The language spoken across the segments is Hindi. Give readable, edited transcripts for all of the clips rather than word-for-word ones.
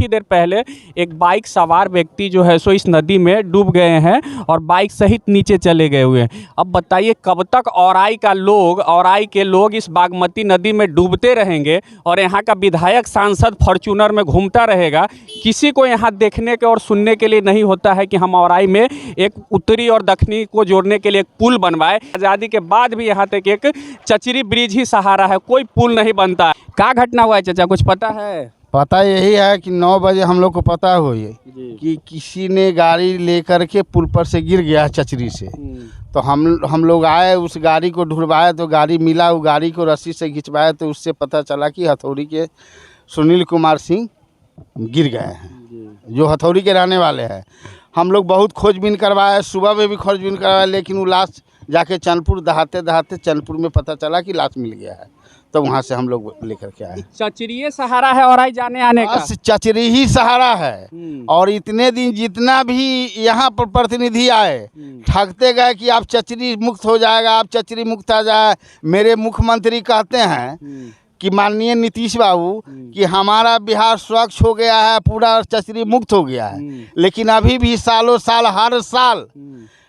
ही देर पहले एक बाइक सवार व्यक्ति जो है सो इस नदी में डूब गए हैं और बाइक सहित नीचे चले गए हुए हैं। अब बताइए कब तक औराई के लोग इस बागमती नदी में डूबते रहेंगे और यहाँ का विधायक सांसद फॉर्च्यूनर में घूमता रहेगा। किसी को यहाँ देखने के और सुनने के लिए नहीं होता है कि हम औराई में एक उत्तरी और दक्षिणी को जोड़ने के लिए एक पुल बनवाए। आज़ादी के बाद भी यहाँ तक एक चचरी ब्रिज ही सहारा है, कोई पुल नहीं बनता। क्या घटना हुआ है चाचा, कुछ पता है? पता यही है कि 9 बजे हम लोग को पता हुई कि किसी ने गाड़ी लेकर के पुल पर से गिर गया चचरी से। तो हम लोग आए, उस गाड़ी को ढूंढवाए तो गाड़ी मिला, वो गाड़ी को रस्सी से खिंचवाए तो उससे पता चला कि हथौड़ी के सुनील कुमार सिंह गिर गए हैं, जो हथौड़ी के रहने वाले हैं। हम लोग बहुत खोजबीन करवाए, सुबह में भी खोजबीन करवाए, लेकिन वो लाश जाके चैनपुर दहाते चैनपुर में पता चला कि लाश मिल गया है। तो वहाँ से हम लोग लेकर के आए। चचरी सहारा है औराई जाने आने का, चचरी ही सहारा है। और इतने दिन जितना भी यहाँ पर प्रतिनिधि आए ठगते गए कि आप चचरी मुक्त हो जाएगा, आप चचरी मुक्त आ जाए। मेरे मुख्यमंत्री कहते हैं कि माननीय नीतीश बाबू कि हमारा बिहार स्वच्छ हो गया है, पूरा चचरी मुक्त हो गया है। लेकिन अभी भी सालों साल हर साल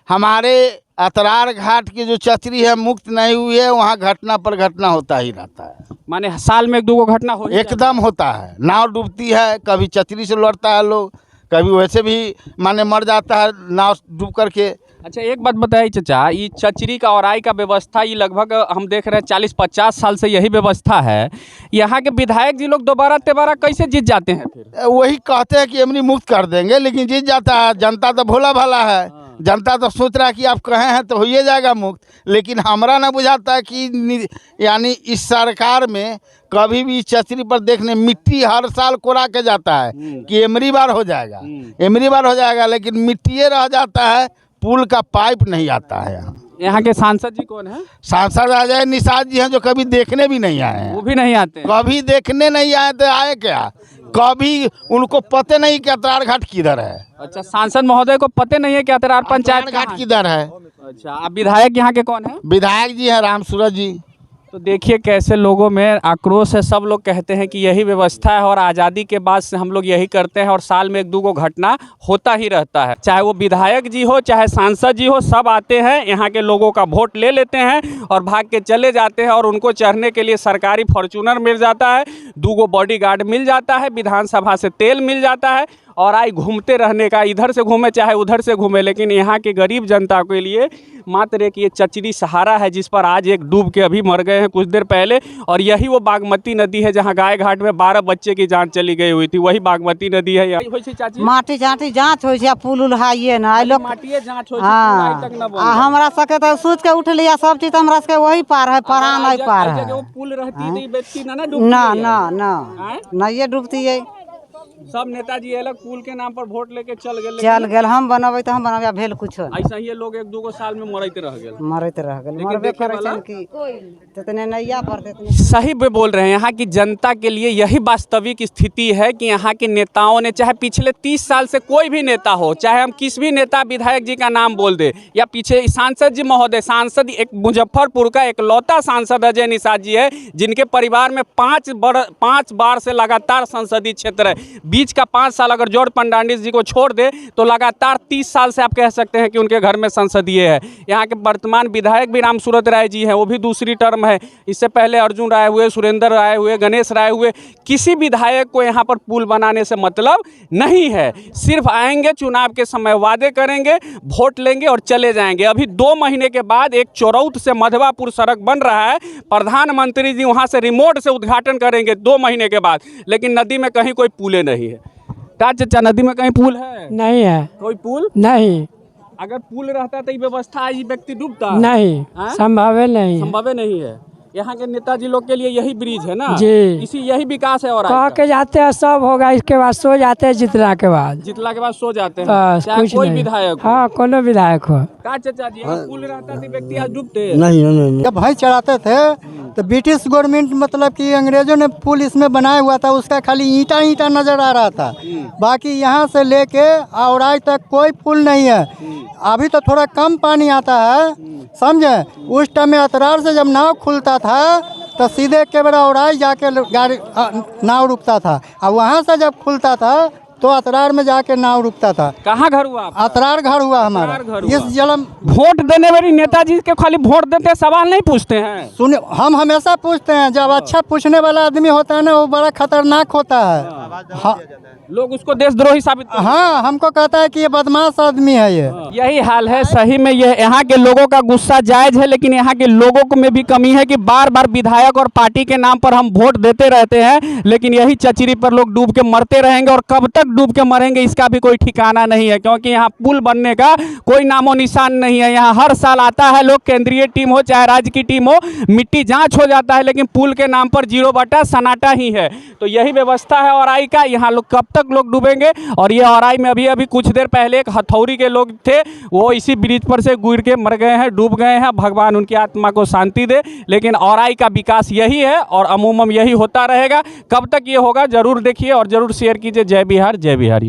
हमारे अतरार घाट की जो चचरी है मुक्त नहीं हुई है, वहाँ घटना पर घटना होता ही रहता है। माने साल में 1-2 घटना हो एकदम होता है। नाव डूबती है, कभी चचरी से लौटता है लोग, कभी वैसे भी माने मर जाता है नाव डूब करके। अच्छा एक बात बताइए चाचा, ये चचरी का औराई का व्यवस्था ये लगभग हम देख रहे हैं 40-50 साल से यही व्यवस्था है। यहाँ के विधायक जी लोग दोबारा कैसे जीत जाते हैं? फिर वही कहते हैं कि एमनी मुक्त कर देंगे, लेकिन जीत जाता है। जनता तो भोला भाला है, जनता तो सोच रहा है कि आप कहे हैं तो हो ही जाएगा मुक्त। लेकिन हमरा ना बुझाता कि यानी इस सरकार में कभी भी चचरी पर देखने मिट्टी हर साल कोरा के जाता है कि एमरी बार हो जाएगा, लेकिन मिट्टी रह जाता है, पुल का पाइप नहीं आता है। यहाँ के सांसद जी कौन है? सांसद अजय निषाद जी हैं, जो कभी देखने भी नहीं आए हैं। वो भी नहीं आते? कभी देखने नहीं आए तो आए क्या? कभी उनको पता नहीं कि अतरार घाट किधर है। अच्छा, सांसद महोदय को पता नहीं है कि अतरार पंचायत घाट किधर है। अच्छा, अब विधायक यहाँ के कौन है? विधायक जी हैं राम सूरज जी। तो देखिए कैसे लोगों में आक्रोश है। सब लोग कहते हैं कि यही व्यवस्था है और आज़ादी के बाद से हम लोग यही करते हैं और साल में 1-2 घटना होता ही रहता है। चाहे वो विधायक जी हो चाहे सांसद जी हो, सब आते हैं, यहाँ के लोगों का वोट ले लेते हैं और भाग के चले जाते हैं। और उनको चढ़ने के लिए सरकारी फॉर्च्यूनर मिल जाता है, 2 बॉडीगार्ड मिल जाता है, विधानसभा से तेल मिल जाता है और आई घूमते रहने का। इधर से घूमे चाहे उधर से घूमे, लेकिन यहाँ के गरीब जनता के लिए मात्र एक ये चचरी सहारा है, जिस पर आज एक डूब के अभी मर गए हैं कुछ देर पहले। और यही वो बागमती नदी है जहाँ गाय घाट में 12 बच्चे की जान चली गई हुई थी, वही बागमती नदी है। माटी जाँच हो पुल उल्हाइए ना लोग माटिए जाँच हो। हमरा सके तो सोच के उठ लिया सब चीज, हमरा सके वही पार है, परा नहीं पार है। पुल रहती ना ये डूबती है। सब नेताजी अलग पुल के नाम पर वोट लेके चल गए। हम बनबे तो हम बनबे भेल कुछ ऐसा ही लोग 1-2 साल में मरते रह गए। सही पे बोल रहे हैं। यहाँ की जनता के लिए यही वास्तविक स्थिति है कि यहाँ के नेताओं ने, चाहे पिछले 30 साल से कोई भी नेता हो, चाहे हम किस भी नेता विधायक जी का नाम बोल दे, या पीछे सांसद जी महोदय, सांसद एक मुजफ्फरपुर का एकलौता सांसद अजय निषाद जी है, जिनके परिवार में 5 बार से लगातार संसदीय क्षेत्र है। बीच का 5 साल अगर जॉर्ज फर्नांडिस जी को छोड़ दे तो लगातार 30 साल से आप कह सकते हैं कि उनके घर में संसदीय है। यहाँ के वर्तमान विधायक भी राम सूरत राय जी हैं, वो भी दूसरी टर्म है। इससे पहले अर्जुन राय हुए, सुरेंद्र राय हुए, गणेश राय हुए। किसी विधायक को यहाँ पर पुल बनाने से मतलब नहीं है। सिर्फ आएंगे, चुनाव के समय वादे करेंगे, वोट लेंगे और चले जाएंगे। अभी 2 महीने के बाद एक चोरौत से मधवापुर सड़क बन रहा है, प्रधानमंत्री जी वहाँ से रिमोट से उद्घाटन करेंगे 2 महीने के बाद, लेकिन नदी में कहीं कोई पुल नहीं है। क्या चाचा, नदी में कहीं पुल है? नहीं है। कोई पुल नहीं। अगर पुल रहता तो ये व्यवस्था आज व्यक्ति डूबता नहीं, संभव नहीं है। यहाँ के नेताजी लोग के लिए यही ब्रिज है ना जी, इसी यही विकास है। और कह के जाते हैं सब होगा, इसके बाद सो जाते हैं, जितला के बाद सो जाते हैं। चाहे कोई विधायक हो। हाँ, कोनो विधायक हो। का चाचा जी, पुल रहता तो व्यक्ति आज डूबते नहीं। जब भाई चढ़ाते थे तो ब्रिटिश गवर्नमेंट मतलब कि अंग्रेजों ने पुल इसमें बनाया हुआ था, उसका खाली ईंटा नजर आ रहा था। बाकी यहाँ से लेके औराई तक कोई पुल नहीं है। अभी तो थोड़ा कम पानी आता है, समझे। उस टाइम में अतरार से जब नाव खुलता था तो सीधे केवड़ा औराई जाके गाड़ी नाव रुकता था, और वहाँ से जब खुलता था तो अतरार में जाके नाव रुकता था। कहाँ घर हुआ आपका? अतरार घर हुआ हमारा। अतरार घर हुआ। इस जलम वोट देने वाली नेताजी के खाली वोट देते हैं, सवाल नहीं पूछते हैं। सुने, हम हमेशा पूछते हैं, जब अच्छा पूछने वाला आदमी होता है ना, वो बड़ा खतरनाक होता है। हाँ, लोग उसको देशद्रोही साबित करते हैं। हाँ, हमको कहता है कि ये बदमाश आदमी है ये। यही हाल है। सही में ये यहाँ के लोगों का गुस्सा जायज है, लेकिन यहाँ के लोगों को में भी कमी है कि बार बार विधायक और पार्टी के नाम पर हम वोट देते रहते हैं, लेकिन यही चचरी पर लोग डूब के मरते रहेंगे, और कब तक डूब के मरेंगे इसका भी कोई ठिकाना नहीं है, क्योंकि यहाँ पुल बनने का कोई नामो निशान नहीं है। यहाँ हर साल आता है लोग, केंद्रीय टीम हो चाहे राज्य की टीम हो, मिट्टी जाँच हो जाता है, लेकिन पुल के नाम पर 0 सन्नाटा ही है। तो यही व्यवस्था है औराई का। यहाँ लोग कब तक लोग डूबेंगे। और ये औराई में अभी कुछ देर पहले एक हथौड़ी के लोग थे, वो इसी ब्रिज पर से गिर के मर गए हैं, डूब गए हैं। भगवान उनकी आत्मा को शांति दे। लेकिन औराई का विकास यही है और अमूमन यही होता रहेगा। कब तक ये होगा जरूर देखिए और जरूर शेयर कीजिए। जय बिहार, जय बिहारी।